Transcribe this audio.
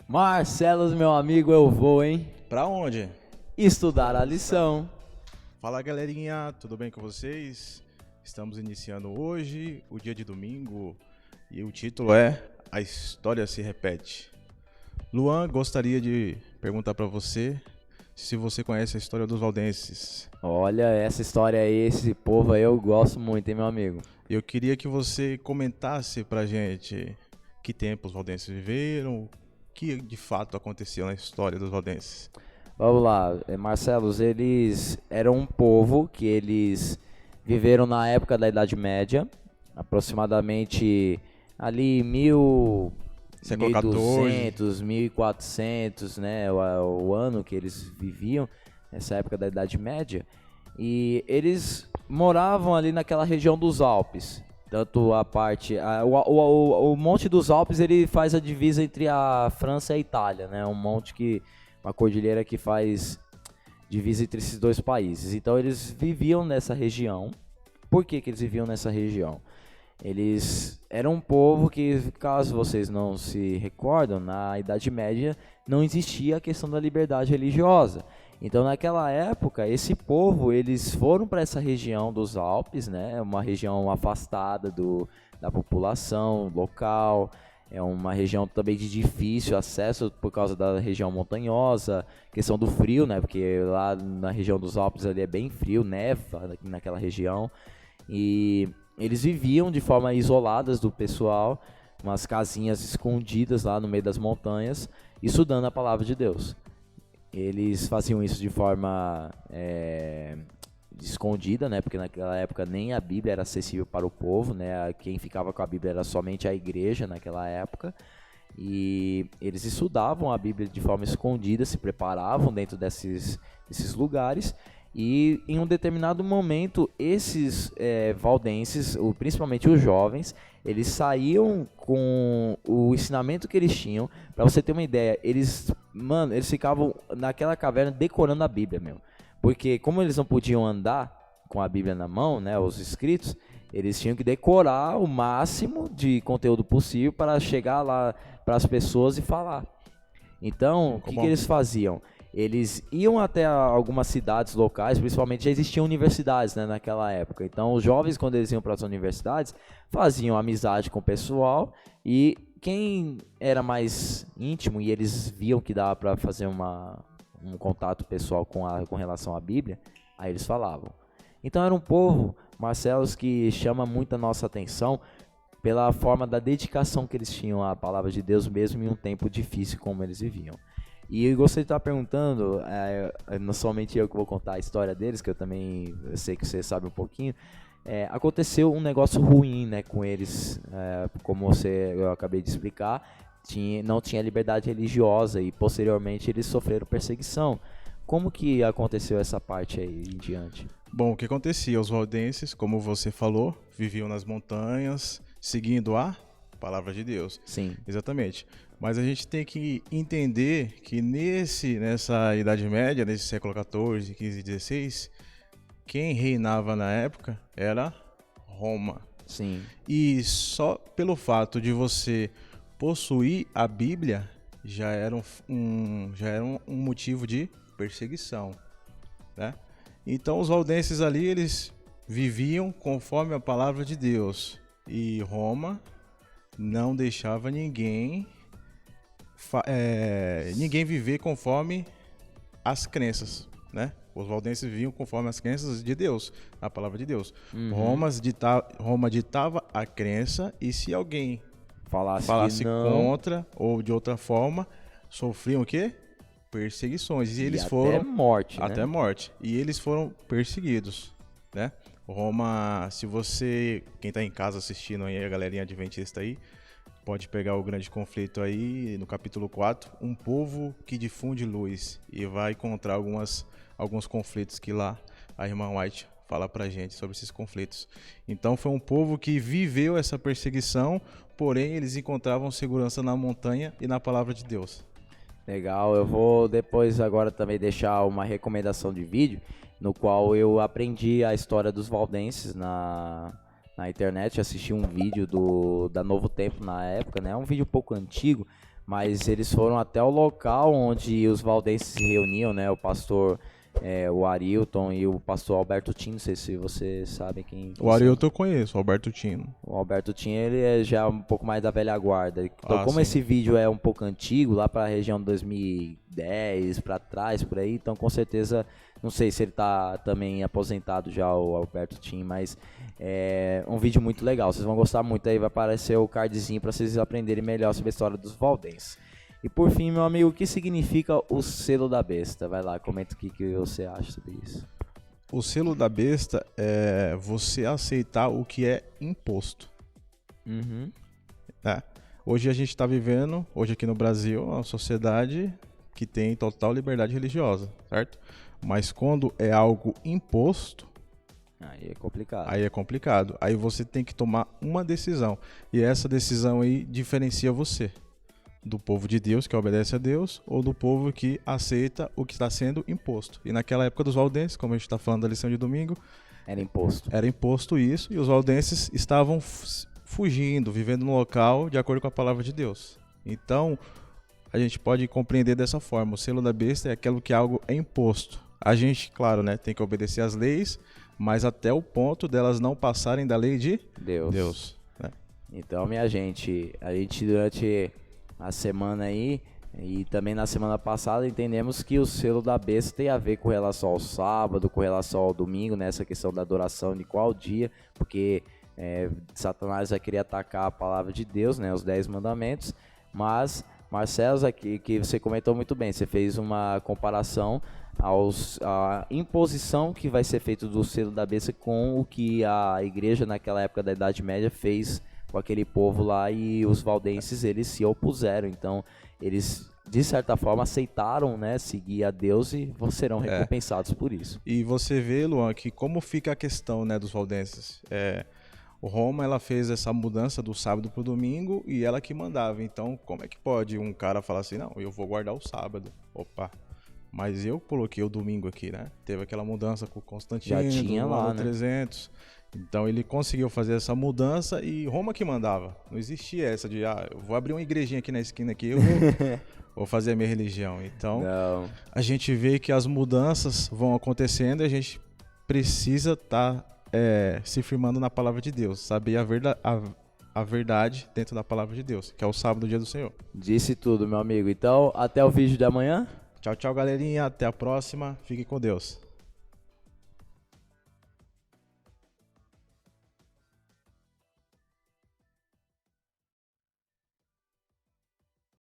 Marcelos, meu amigo, eu vou, hein? Pra onde? Estudar a lição. Fala galerinha, tudo bem com vocês? Estamos iniciando hoje, o dia de domingo, e o título é A História se Repete. Luan, gostaria de perguntar pra você se você conhece a história dos valdenses. Olha, essa história aí, esse povo aí eu gosto muito, hein, meu amigo? Eu queria que você comentasse pra gente que tempo os valdenses viveram, o que de fato aconteceu na história dos valdenses. Vamos lá, Marcelos, eles eram um povo que eles viveram na época da Idade Média, aproximadamente ali Século 1200, XIV. 1400, né, o ano que eles viviam, nessa época da Idade Média, e eles moravam ali naquela região dos Alpes, tanto a parte, o Monte dos Alpes ele faz a divisa entre a França e a Itália, né, uma cordilheira que faz divisa entre esses dois países, então eles viviam nessa região. Por que que eles viviam nessa região? Eles eram um povo que, caso vocês não se recordam, na Idade Média não existia a questão da liberdade religiosa. Então, naquela época, esse povo, eles foram para essa região dos Alpes, né? Uma região afastada da população local, é uma região também de difícil acesso por causa da região montanhosa, questão do frio, né? Porque lá na região dos Alpes ali é bem frio, neva naquela região. E eles viviam de forma isoladas do pessoal, umas casinhas escondidas lá no meio das montanhas, estudando a palavra de Deus. Eles faziam isso de forma escondida, né? Porque naquela época nem a Bíblia era acessível para o povo, né? Quem ficava com a Bíblia era somente a igreja naquela época. E eles estudavam a Bíblia de forma escondida, se preparavam dentro desses lugares. E em um determinado momento, esses valdenses, principalmente os jovens, eles saíam com o ensinamento que eles tinham. Para você ter uma ideia, eles ficavam naquela caverna decorando a Bíblia, meu. Porque como eles não podiam andar com a Bíblia na mão, né, os escritos, eles tinham que decorar o máximo de conteúdo possível para chegar lá para as pessoas e falar. Então, o que eles faziam? Eles iam até algumas cidades locais, principalmente já existiam universidades, né, naquela época. Então, os jovens, quando eles iam para as universidades, faziam amizade com o pessoal e quem era mais íntimo e eles viam que dava para fazer um contato pessoal com relação à Bíblia, aí eles falavam. Então, era um povo, Marcelos, que chama muito a nossa atenção pela forma da dedicação que eles tinham à palavra de Deus, mesmo em um tempo difícil como eles viviam. E eu gostaria de estar perguntando, não somente eu que vou contar a história deles, que eu sei que você sabe um pouquinho, aconteceu um negócio ruim, né, com eles, como eu acabei de explicar, não tinha liberdade religiosa e posteriormente eles sofreram perseguição. Como que aconteceu essa parte aí em diante? Bom, o que acontecia? Os valdenses, como você falou, viviam nas montanhas, seguindo a palavra de Deus. Sim. Exatamente. Mas a gente tem que entender que nessa Idade Média, nesse século XIV, XV e XVI, quem reinava na época era Roma. Sim. E só pelo fato de você possuir a Bíblia já era um motivo de perseguição, né? Então os valdenses ali, eles viviam conforme a palavra de Deus. E Roma não deixava ninguém viver conforme as crenças, né? Os valdenses viviam conforme as crenças de Deus, a palavra de Deus. Uhum. Roma ditava a crença e se alguém falasse contra ou de outra forma, sofriam o quê? Perseguições. E eles foram até morte, né? Até morte. E eles foram perseguidos, né? Roma, quem tá em casa assistindo aí, a galerinha adventista aí, pode pegar o grande conflito aí, no capítulo 4, um povo que difunde luz, e vai encontrar alguns conflitos que lá a irmã White fala pra gente sobre esses conflitos. Então foi um povo que viveu essa perseguição, porém eles encontravam segurança na montanha e na palavra de Deus. Legal, eu vou depois agora também deixar uma recomendação de vídeo, no qual eu aprendi a história dos valdenses na internet, assisti um vídeo da Novo Tempo na época, né? É um vídeo um pouco antigo, mas eles foram até o local onde os valdenses se reuniam, né? O pastor, o Arilton e o pastor Alberto Tim, não sei se vocês sabem quem O Arilton eu conheço, o Alberto Tino. O Alberto Tim, ele é já um pouco mais da velha guarda. Então, como sim. esse vídeo é um pouco antigo, lá para a região de 2010 para trás, por aí, então com certeza, não sei se ele tá também aposentado já, o Alberto Tim, mas é um vídeo muito legal. Vocês vão gostar muito, aí vai aparecer o cardzinho para vocês aprenderem melhor sobre a história dos valdenses. E por fim, meu amigo, o que significa o selo da besta? Vai lá, comenta o que você acha sobre isso. O selo da besta é você aceitar o que é imposto. Uhum. Hoje a gente está vivendo, hoje aqui no Brasil, uma sociedade que tem total liberdade religiosa, certo? Mas quando é algo imposto, Aí é complicado. aí é complicado. Aí você tem que tomar uma decisão. E essa decisão aí diferencia você do povo de Deus, que obedece a Deus, ou do povo que aceita o que está sendo imposto. E naquela época dos valdenses, como a gente está falando da lição de domingo, Era imposto. era imposto isso, e os valdenses estavam fugindo, vivendo no local de acordo com a palavra de Deus. Então, a gente pode compreender dessa forma. O selo da besta é aquilo que algo é imposto. A gente, claro, né, tem que obedecer às leis, mas até o ponto delas não passarem da lei de Deus, né? Então, minha gente, a gente durante a semana aí e também na semana passada entendemos que o selo da besta tem a ver com relação ao sábado, com relação ao domingo, nessa questão da adoração de qual dia, porque Satanás vai querer atacar a palavra de Deus, né, os 10 mandamentos, mas Marcelo, aqui que você comentou muito bem, você fez uma comparação a imposição que vai ser feita do selo da besta com o que a igreja naquela época da Idade Média fez com aquele povo lá, e os valdenses eles se opuseram, então eles de certa forma aceitaram, né, seguir a Deus e serão recompensados por isso. E você vê, Luan, que como fica a questão, né, dos valdenses. Roma, ela fez essa mudança do sábado para o domingo e ela que mandava. Então, como é que pode um cara falar assim, não, eu vou guardar o sábado? Opa, mas eu coloquei o domingo aqui, né? Teve aquela mudança com o Constantino, já tinha lá, né? 300. Então ele conseguiu fazer essa mudança e Roma que mandava. Não existia essa de, eu vou abrir uma igrejinha aqui na esquina aqui, eu vou fazer a minha religião. Então, a gente vê que as mudanças vão acontecendo e a gente precisa estar se firmando na palavra de Deus, saber a verdade dentro da palavra de Deus, que é o sábado, dia do Senhor. Disse tudo, meu amigo. Então, até o vídeo de amanhã. Tchau, tchau, galerinha. Até a próxima. Fique com Deus.